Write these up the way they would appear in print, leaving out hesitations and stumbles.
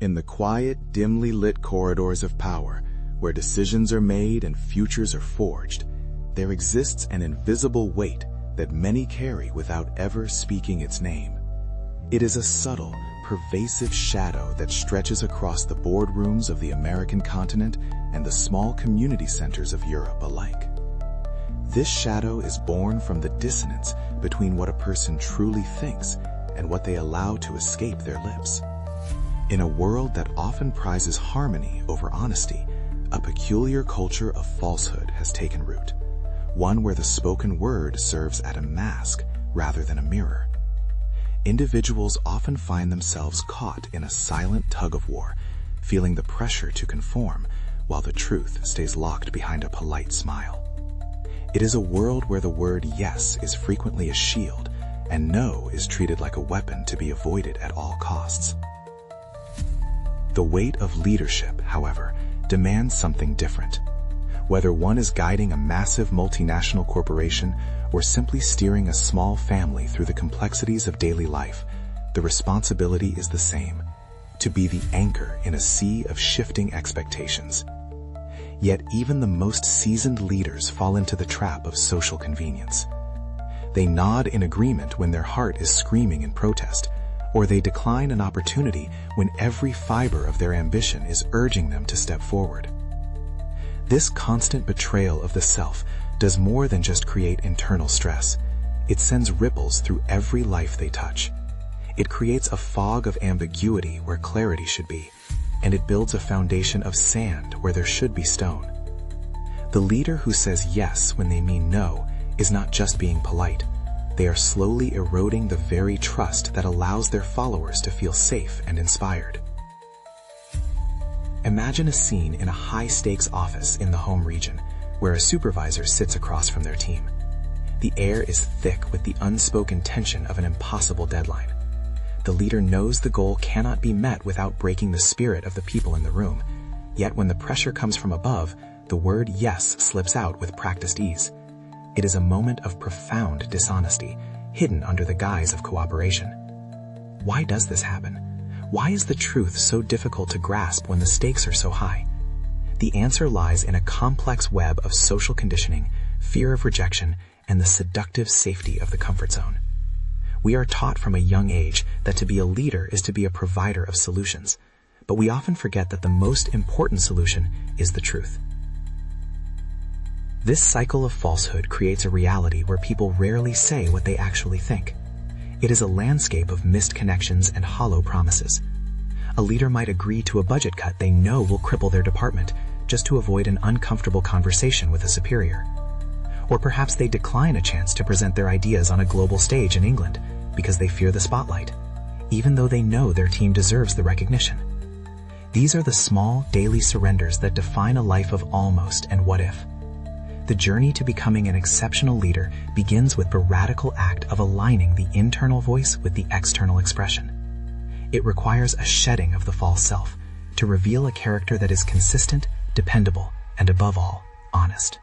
In the quiet, dimly lit corridors of power, where decisions are made and futures are forged, there exists an invisible weight that many carry without ever speaking its name. It is a subtle, pervasive shadow that stretches across the boardrooms of the American continent and the small community centers of Europe alike. This shadow is born from the dissonance between what a person truly thinks and what they allow to escape their lips. In a world that often prizes harmony over honesty, a peculiar culture of falsehood has taken root, one where the spoken word serves as a mask rather than a mirror. Individuals often find themselves caught in a silent tug-of-war, feeling the pressure to conform while the truth stays locked behind a polite smile. It is a world where the word yes is frequently a shield and no is treated like a weapon to be avoided at all costs. The weight of leadership, however, demands something different. Whether one is guiding a massive multinational corporation or simply steering a small family through the complexities of daily life, the responsibility is the same: to be the anchor in a sea of shifting expectations. Yet even the most seasoned leaders fall into the trap of social convenience. They nod in agreement when their heart is screaming in protest, or they decline an opportunity when every fiber of their ambition is urging them to step forward. This constant betrayal of the self does more than just create internal stress. It sends ripples through every life they touch. It creates a fog of ambiguity where clarity should be, and it builds a foundation of sand where there should be stone. The leader who says yes when they mean no is not just being polite. They are slowly eroding the very trust that allows their followers to feel safe and inspired. Imagine a scene in a high-stakes office in the home region, where a supervisor sits across from their team. The air is thick with the unspoken tension of an impossible deadline. The leader knows the goal cannot be met without breaking the spirit of the people in the room, yet when the pressure comes from above, the word yes slips out with practiced ease. It is a moment of profound dishonesty, hidden under the guise of cooperation. Why does this happen? Why is the truth so difficult to grasp when the stakes are so high? The answer lies in a complex web of social conditioning, fear of rejection, and the seductive safety of the comfort zone. We are taught from a young age that to be a leader is to be a provider of solutions, but we often forget that the most important solution is the truth. This cycle of falsehood creates a reality where people rarely say what they actually think. It is a landscape of missed connections and hollow promises. A leader might agree to a budget cut they know will cripple their department just to avoid an uncomfortable conversation with a superior. Or perhaps they decline a chance to present their ideas on a global stage in England because they fear the spotlight, even though they know their team deserves the recognition. These are the small, daily surrenders that define a life of almost and what if. The journey to becoming an exceptional leader begins with the radical act of aligning the internal voice with the external expression. It requires a shedding of the false self to reveal a character that is consistent, dependable, and above all, honest.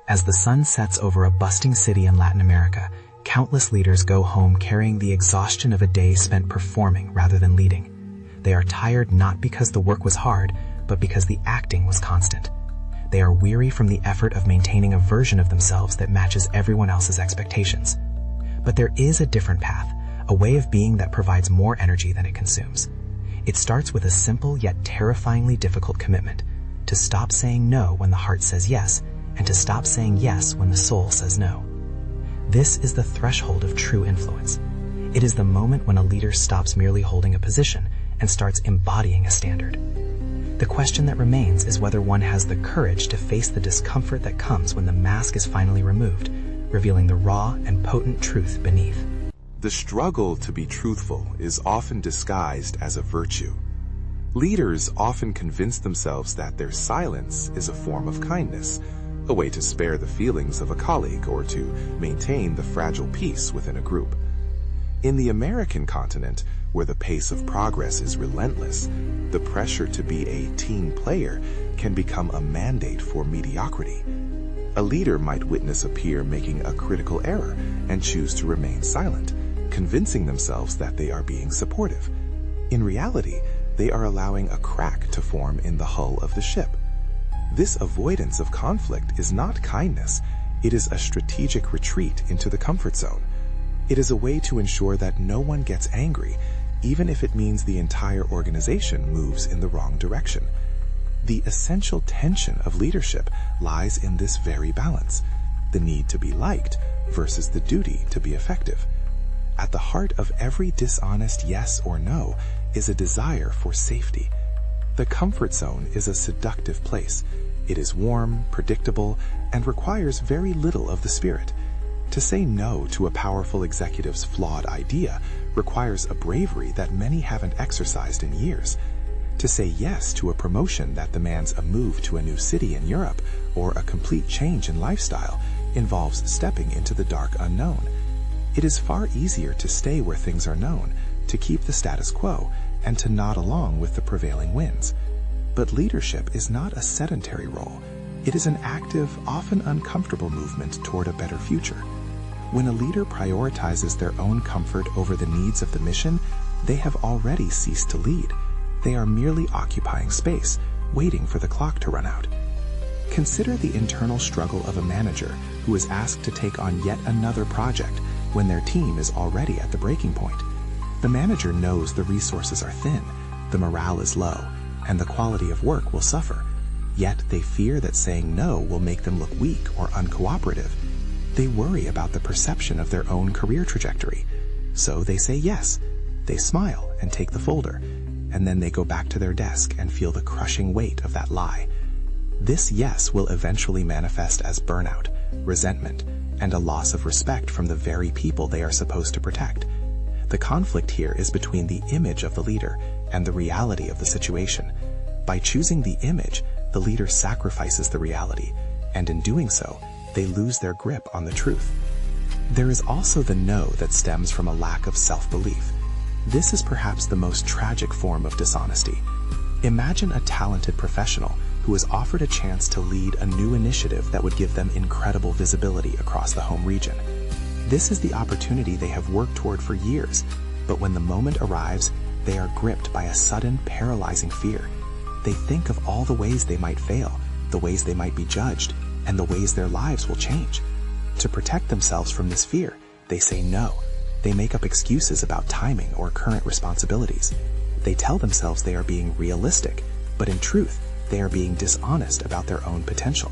As the sun sets over a bustling city in Latin America, countless leaders go home carrying the exhaustion of a day spent performing rather than leading. They are tired not because the work was hard, but because the acting was constant. They are weary from the effort of maintaining a version of themselves that matches everyone else's expectations. But there is a different path, a way of being that provides more energy than it consumes. It starts with a simple yet terrifyingly difficult commitment: to stop saying no when the heart says yes, and to stop saying yes when the soul says no. This is the threshold of true influence. It is the moment when a leader stops merely holding a position and starts embodying a standard. The question that remains is whether one has the courage to face the discomfort that comes when the mask is finally removed, revealing the raw and potent truth beneath. The struggle to be truthful is often disguised as a virtue. Leaders often convince themselves that their silence is a form of kindness, a way to spare the feelings of a colleague or to maintain the fragile peace within a group. In the American continent, where the pace of progress is relentless, the pressure to be a team player can become a mandate for mediocrity. A leader might witness a peer making a critical error and choose to remain silent, convincing themselves that they are being supportive. In reality, they are allowing a crack to form in the hull of the ship. This avoidance of conflict is not kindness. It is a strategic retreat into the comfort zone. It is a way to ensure that no one gets angry, even if it means the entire organization moves in the wrong direction. The essential tension of leadership lies in this very balance, the need to be liked versus the duty to be effective. At the heart of every dishonest yes or no is a desire for safety. The comfort zone is a seductive place. It is warm, predictable, and requires very little of the spirit. To say no to a powerful executive's flawed idea requires a bravery that many haven't exercised in years. To say yes to a promotion that demands a move to a new city in Europe or a complete change in lifestyle involves stepping into the dark unknown. It is far easier to stay where things are known, to keep the status quo, and to nod along with the prevailing winds. But leadership is not a sedentary role. It is an active, often uncomfortable movement toward a better future. When a leader prioritizes their own comfort over the needs of the mission, they have already ceased to lead. They are merely occupying space, waiting for the clock to run out. Consider the internal struggle of a manager who is asked to take on yet another project when their team is already at the breaking point. The manager knows the resources are thin, the morale is low, and the quality of work will suffer. Yet they fear that saying no will make them look weak or uncooperative. They worry about the perception of their own career trajectory. So they say yes. They smile and take the folder, and then they go back to their desk and feel the crushing weight of that lie. This yes will eventually manifest as burnout, resentment, and a loss of respect from the very people they are supposed to protect. The conflict here is between the image of the leader and the reality of the situation. By choosing the image, the leader sacrifices the reality, and in doing so, they lose their grip on the truth. There is also the no that stems from a lack of self-belief. This is perhaps the most tragic form of dishonesty. Imagine a talented professional who is offered a chance to lead a new initiative that would give them incredible visibility across the home region. This is the opportunity they have worked toward for years, but when the moment arrives, they are gripped by a sudden, paralyzing fear. They think of all the ways they might fail, the ways they might be judged, and the ways their lives will change. To protect themselves from this fear, they say no. They make up excuses about timing or current responsibilities. They tell themselves they are being realistic, but in truth, they are being dishonest about their own potential.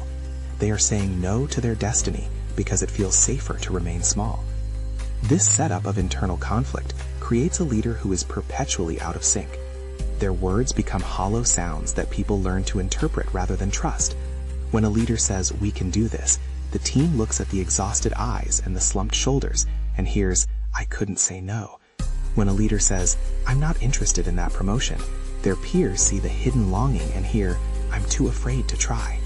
They are saying no to their destiny because it feels safer to remain small. This setup of internal conflict creates a leader who is perpetually out of sync. Their words become hollow sounds that people learn to interpret rather than trust. When a leader says, "We can do this," the team looks at the exhausted eyes and the slumped shoulders and hears, "I couldn't say no." When a leader says, "I'm not interested in that promotion," their peers see the hidden longing and hear, "I'm too afraid to try."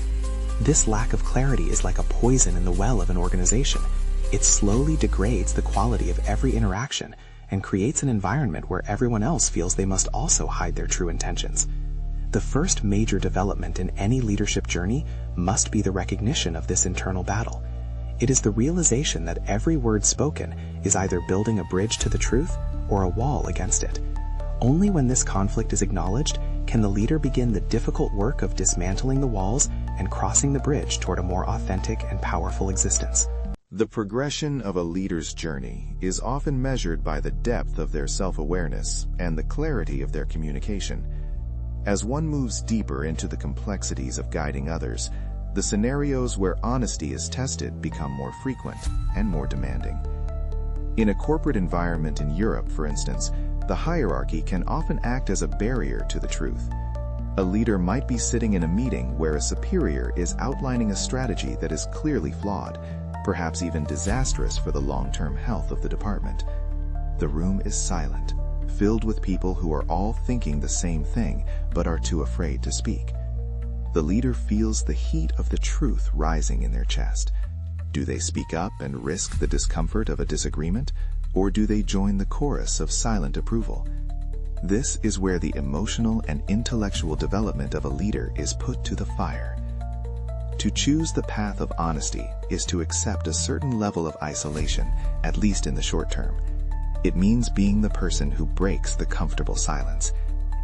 This lack of clarity is like a poison in the well of an organization. It slowly degrades the quality of every interaction and creates an environment where everyone else feels they must also hide their true intentions. The first major development in any leadership journey must be the recognition of this internal battle. It is the realization that every word spoken is either building a bridge to the truth or a wall against it. Only when this conflict is acknowledged can the leader begin the difficult work of dismantling the walls and crossing the bridge toward a more authentic and powerful existence. The progression of a leader's journey is often measured by the depth of their self-awareness and the clarity of their communication. As one moves deeper into the complexities of guiding others, the scenarios where honesty is tested become more frequent and more demanding. In a corporate environment in Europe, for instance, the hierarchy can often act as a barrier to the truth. A leader might be sitting in a meeting where a superior is outlining a strategy that is clearly flawed, perhaps even disastrous for the long-term health of the department. The room is silent, filled with people who are all thinking the same thing but are too afraid to speak. The leader feels the heat of the truth rising in their chest. Do they speak up and risk the discomfort of a disagreement, or do they join the chorus of silent approval? This is where the emotional and intellectual development of a leader is put to the fire. To choose the path of honesty is to accept a certain level of isolation, at least in the short term. It means being the person who breaks the comfortable silence.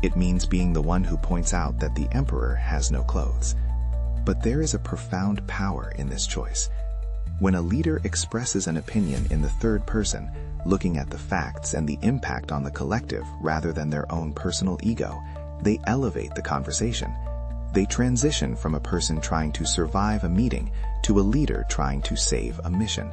It means being the one who points out that the emperor has no clothes. But there is a profound power in this choice. When a leader expresses an opinion in the third person, looking at the facts and the impact on the collective rather than their own personal ego, they elevate the conversation. They transition from a person trying to survive a meeting to a leader trying to save a mission.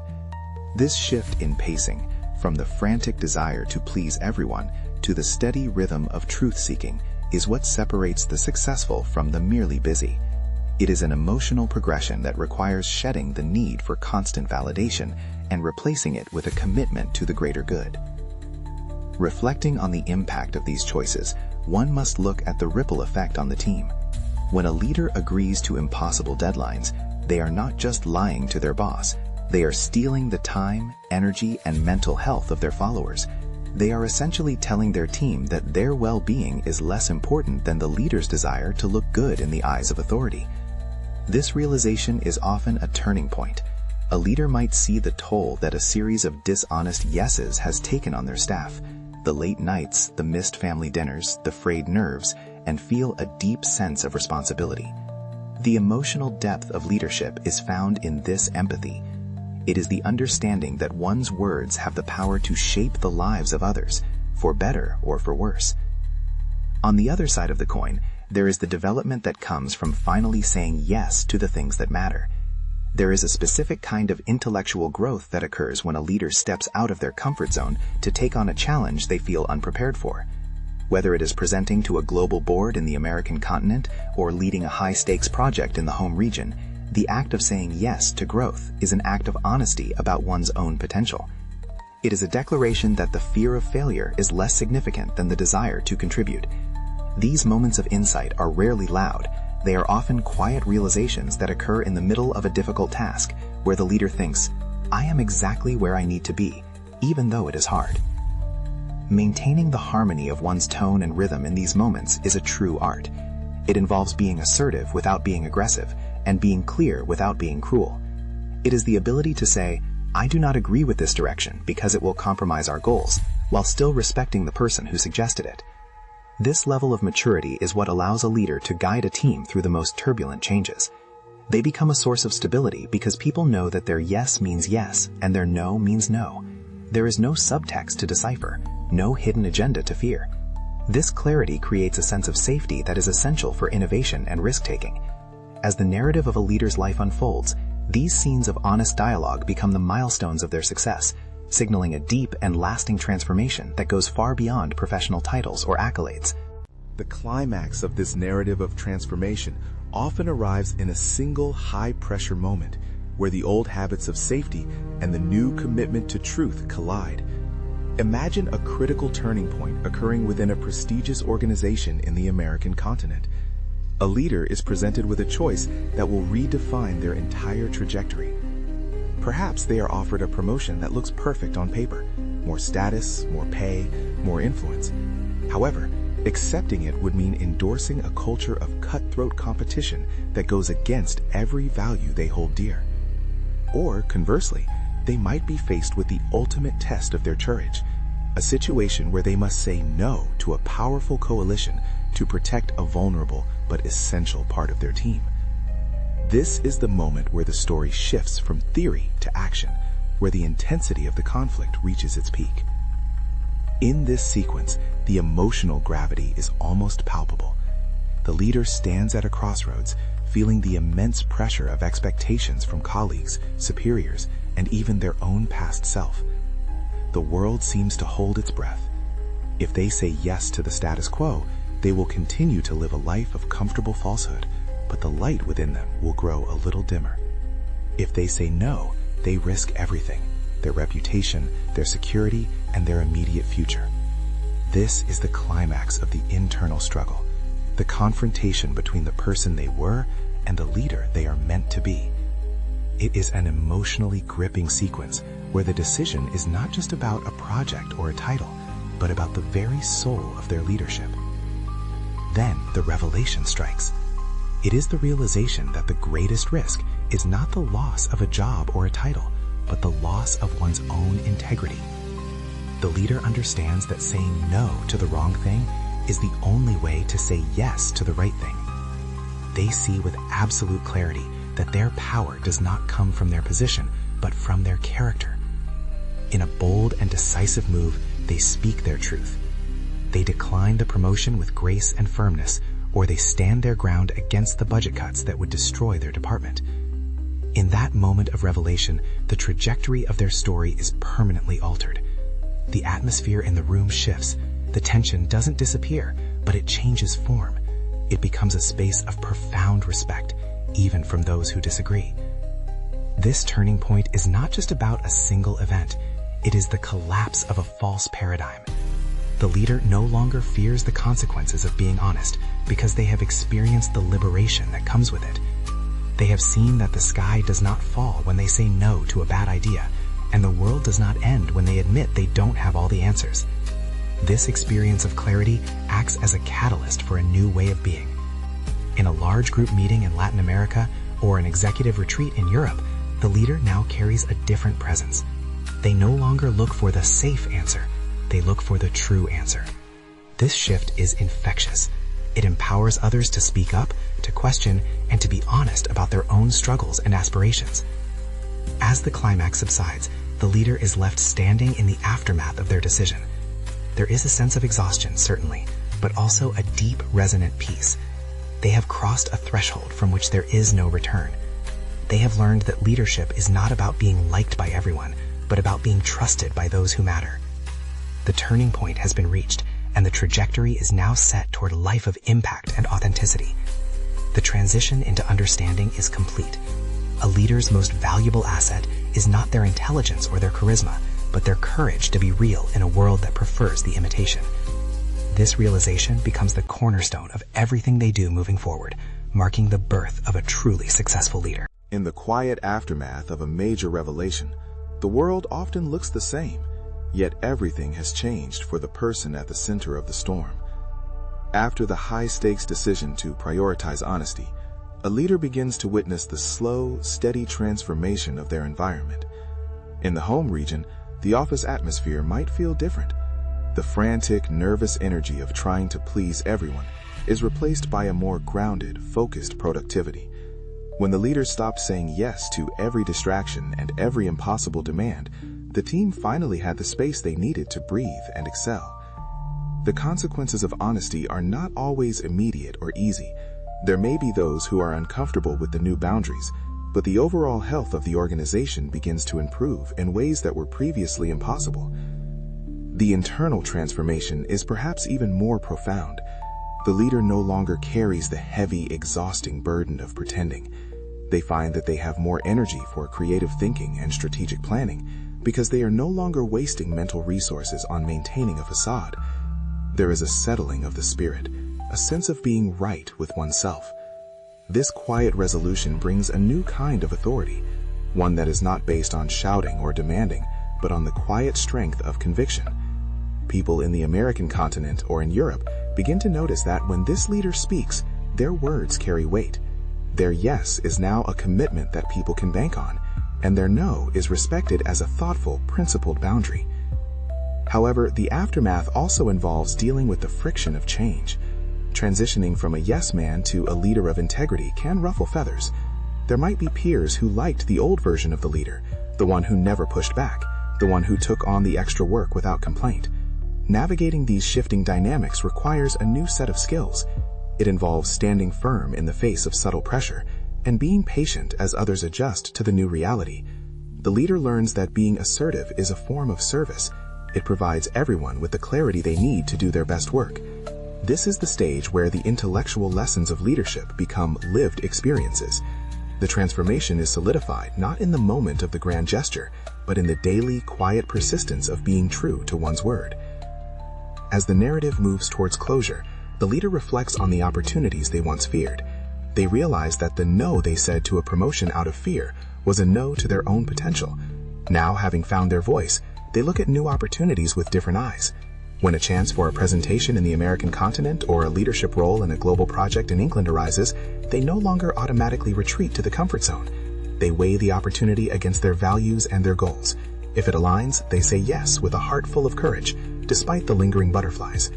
This shift in pacing, from the frantic desire to please everyone to the steady rhythm of truth-seeking, is what separates the successful from the merely busy. It is an emotional progression that requires shedding the need for constant validation and replacing it with a commitment to the greater good. Reflecting on the impact of these choices, one must look at the ripple effect on the team. When a leader agrees to impossible deadlines, they are not just lying to their boss. They are stealing the time, energy, and mental health of their followers. They are essentially telling their team that their well-being is less important than the leader's desire to look good in the eyes of authority. This realization is often a turning point. A leader might see the toll that a series of dishonest yeses has taken on their staff, the late nights, the missed family dinners, the frayed nerves, and feel a deep sense of responsibility. The emotional depth of leadership is found in this empathy. It is the understanding that one's words have the power to shape the lives of others, for better or for worse. On the other side of the coin, there is the development that comes from finally saying yes to the things that matter. There is a specific kind of intellectual growth that occurs when a leader steps out of their comfort zone to take on a challenge they feel unprepared for. Whether it is presenting to a global board in the American continent or leading a high-stakes project in the home region, the act of saying yes to growth is an act of honesty about one's own potential. It is a declaration that the fear of failure is less significant than the desire to contribute. These moments of insight are rarely loud. They are often quiet realizations that occur in the middle of a difficult task, where the leader thinks, "I am exactly where I need to be, even though it is hard." Maintaining the harmony of one's tone and rhythm in these moments is a true art. It involves being assertive without being aggressive, and being clear without being cruel. It is the ability to say, "I do not agree with this direction because it will compromise our goals," while still respecting the person who suggested it. This level of maturity is what allows a leader to guide a team through the most turbulent changes. They become a source of stability because people know that their yes means yes and their no means no. There is no subtext to decipher, no hidden agenda to fear. This clarity creates a sense of safety that is essential for innovation and risk-taking. As the narrative of a leader's life unfolds, these scenes of honest dialogue become the milestones of their success, signaling a deep and lasting transformation that goes far beyond professional titles or accolades. The climax of this narrative of transformation often arrives in a single high-pressure moment, where the old habits of safety and the new commitment to truth collide. Imagine a critical turning point occurring within a prestigious organization in the American continent. A leader is presented with a choice that will redefine their entire trajectory. Perhaps they are offered a promotion that looks perfect on paper, more status, more pay, more influence. However, accepting it would mean endorsing a culture of cutthroat competition that goes against every value they hold dear. Or, conversely, they might be faced with the ultimate test of their courage, a situation where they must say no to a powerful coalition to protect a vulnerable but essential part of their team. This is the moment where the story shifts from theory to action, where the intensity of the conflict reaches its peak. In this sequence, the emotional gravity is almost palpable. The leader stands at a crossroads, feeling the immense pressure of expectations from colleagues, superiors, and even their own past self. The world seems to hold its breath. If they say yes to the status quo, they will continue to live a life of comfortable falsehood, but the light within them will grow a little dimmer. If they say no, they risk everything: their reputation, their security, and their immediate future. This is the climax of the internal struggle, the confrontation between the person they were and the leader they are meant to be. It is an emotionally gripping sequence where the decision is not just about a project or a title, but about the very soul of their leadership. Then the revelation strikes. It is the realization that the greatest risk is not the loss of a job or a title, but the loss of one's own integrity. The leader understands that saying no to the wrong thing is the only way to say yes to the right thing. They see with absolute clarity that their power does not come from their position, but from their character. In a bold and decisive move, they speak their truth. They decline the promotion with grace and firmness, or they stand their ground against the budget cuts that would destroy their department. In that moment of revelation, the trajectory of their story is permanently altered. The atmosphere in the room shifts. The tension doesn't disappear, but it changes form. It becomes a space of profound respect, even from those who disagree. This turning point is not just about a single event. It is the collapse of a false paradigm. The leader no longer fears the consequences of being honest because they have experienced the liberation that comes with it. They have seen that the sky does not fall when they say no to a bad idea, and the world does not end when they admit they don't have all the answers. This experience of clarity acts as a catalyst for a new way of being. In a large group meeting in Latin America or an executive retreat in Europe, the leader now carries a different presence. They no longer look for the safe answer. They look for the true answer. This shift is infectious. It empowers others to speak up, to question, and to be honest about their own struggles and aspirations. As the climax subsides, the leader is left standing in the aftermath of their decision. There is a sense of exhaustion, certainly, but also a deep, resonant peace. They have crossed a threshold from which there is no return. They have learned that leadership is not about being liked by everyone, but about being trusted by those who matter. The turning point has been reached, and the trajectory is now set toward a life of impact and authenticity. The transition into understanding is complete. A leader's most valuable asset is not their intelligence or their charisma, but their courage to be real in a world that prefers the imitation. This realization becomes the cornerstone of everything they do moving forward, marking the birth of a truly successful leader. In the quiet aftermath of a major revelation, the world often looks the same, yet everything has changed for the person at the center of the storm. After the high-stakes decision to prioritize honesty, a leader begins to witness the slow, steady transformation of their environment. In the home region, the office atmosphere might feel different. The frantic, nervous energy of trying to please everyone is replaced by a more grounded, focused productivity. When the leader stopped saying yes to every distraction and every impossible demand, the team finally had the space they needed to breathe and excel. The consequences of honesty are not always immediate or easy. There may be those who are uncomfortable with the new boundaries, but the overall health of the organization begins to improve in ways that were previously impossible. The internal transformation is perhaps even more profound. The leader no longer carries the heavy, exhausting burden of pretending. They find that they have more energy for creative thinking and strategic planning because they are no longer wasting mental resources on maintaining a facade. There is a settling of the spirit, a sense of being right with oneself. This quiet resolution brings a new kind of authority, one that is not based on shouting or demanding, but on the quiet strength of conviction. People in the American continent or in Europe begin to notice that when this leader speaks, their words carry weight. Their yes is now a commitment that people can bank on, and their no is respected as a thoughtful, principled boundary. However, the aftermath also involves dealing with the friction of change. Transitioning from a yes man to a leader of integrity can ruffle feathers. There might be peers who liked the old version of the leader, the one who never pushed back, the one who took on the extra work without complaint. Navigating these shifting dynamics requires a new set of skills. It involves standing firm in the face of subtle pressure and being patient as others adjust to the new reality. The leader learns that being assertive is a form of service. It provides everyone with the clarity they need to do their best work. This is the stage where the intellectual lessons of leadership become lived experiences. The transformation is solidified not in the moment of the grand gesture, but in the daily, quiet persistence of being true to one's word. As the narrative moves towards closure, the leader reflects on the opportunities they once feared. They realize that the no they said to a promotion out of fear was a no to their own potential. Now, having found their voice, they look at new opportunities with different eyes. When a chance for a presentation in the American continent or a leadership role in a global project in England arises, they no longer automatically retreat to the comfort zone. They weigh the opportunity against their values and their goals. If it aligns, they say yes with a heart full of courage, despite the lingering butterflies.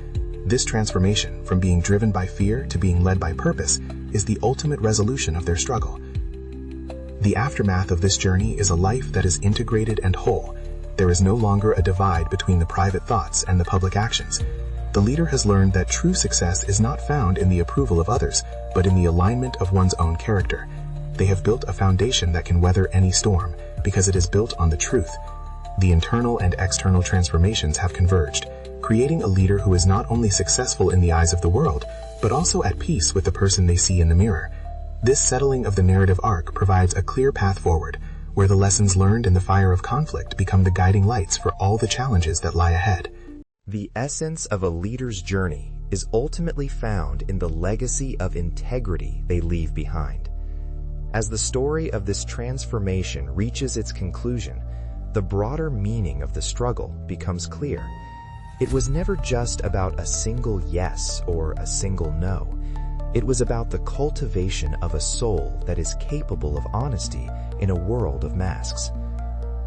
This transformation, from being driven by fear to being led by purpose, is the ultimate resolution of their struggle. The aftermath of this journey is a life that is integrated and whole. There is no longer a divide between the private thoughts and the public actions. The leader has learned that true success is not found in the approval of others, but in the alignment of one's own character. They have built a foundation that can weather any storm, because it is built on the truth. The internal and external transformations have converged, creating a leader who is not only successful in the eyes of the world, but also at peace with the person they see in the mirror. This settling of the narrative arc provides a clear path forward, where the lessons learned in the fire of conflict become the guiding lights for all the challenges that lie ahead. The essence of a leader's journey is ultimately found in the legacy of integrity they leave behind. As the story of this transformation reaches its conclusion, the broader meaning of the struggle becomes clear. It was never just about a single yes or a single no. It was about the cultivation of a soul that is capable of honesty in a world of masks.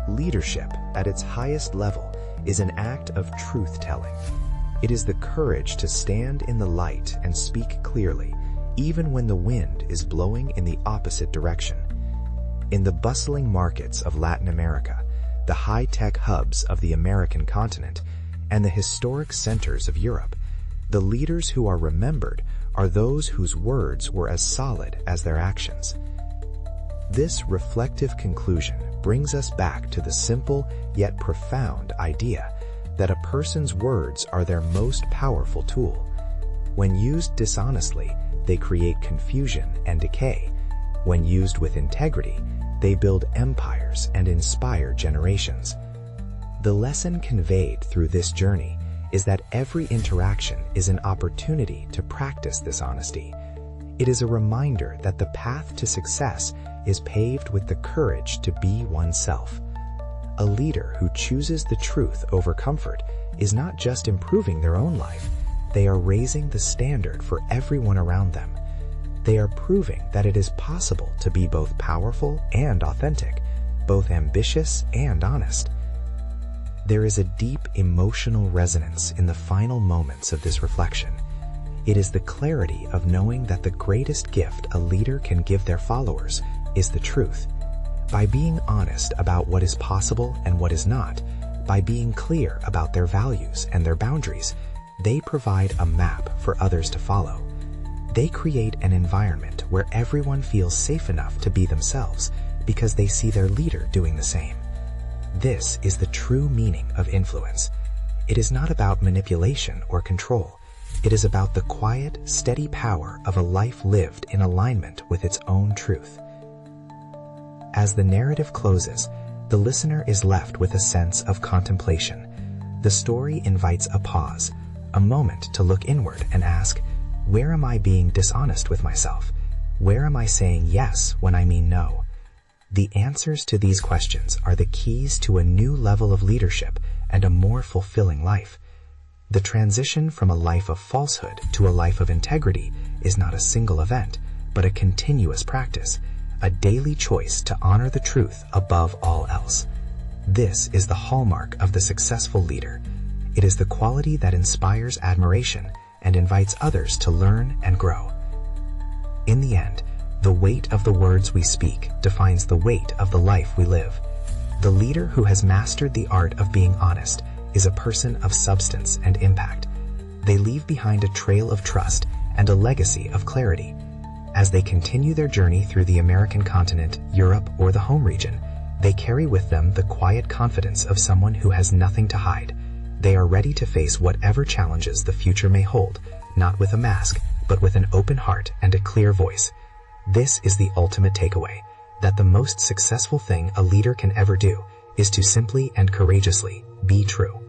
Leadership, at its highest level, is an act of truth-telling. It is the courage to stand in the light and speak clearly, even when the wind is blowing in the opposite direction. In the bustling markets of Latin America, the high-tech hubs of the American continent, and the historic centers of Europe, the leaders who are remembered are those whose words were as solid as their actions. This reflective conclusion brings us back to the simple yet profound idea that a person's words are their most powerful tool. When used dishonestly, they create confusion and decay. When used with integrity, they build empires and inspire generations. The lesson conveyed through this journey is that every interaction is an opportunity to practice this honesty. It is a reminder that the path to success is paved with the courage to be oneself. A leader who chooses the truth over comfort is not just improving their own life, they are raising the standard for everyone around them. They are proving that it is possible to be both powerful and authentic, both ambitious and honest. There is a deep emotional resonance in the final moments of this reflection. It is the clarity of knowing that the greatest gift a leader can give their followers is the truth. By being honest about what is possible and what is not, by being clear about their values and their boundaries, they provide a map for others to follow. They create an environment where everyone feels safe enough to be themselves because they see their leader doing the same. This is the true meaning of influence. It is not about manipulation or control. It is about the quiet, steady power of a life lived in alignment with its own truth. As the narrative closes, the listener is left with a sense of contemplation. The story invites a pause, a moment to look inward and ask, where am I being dishonest with myself? Where am I saying yes when I mean no? The answers to these questions are the keys to a new level of leadership and a more fulfilling life. The transition from a life of falsehood to a life of integrity is not a single event, but a continuous practice, a daily choice to honor the truth above all else. This is the hallmark of the successful leader. It is the quality that inspires admiration and invites others to learn and grow. In the end, the weight of the words we speak defines the weight of the life we live. The leader who has mastered the art of being honest is a person of substance and impact. They leave behind a trail of trust and a legacy of clarity. As they continue their journey through the American continent, Europe, or the home region, they carry with them the quiet confidence of someone who has nothing to hide. They are ready to face whatever challenges the future may hold, not with a mask, but with an open heart and a clear voice. This is the ultimate takeaway, that the most successful thing a leader can ever do is to simply and courageously be true.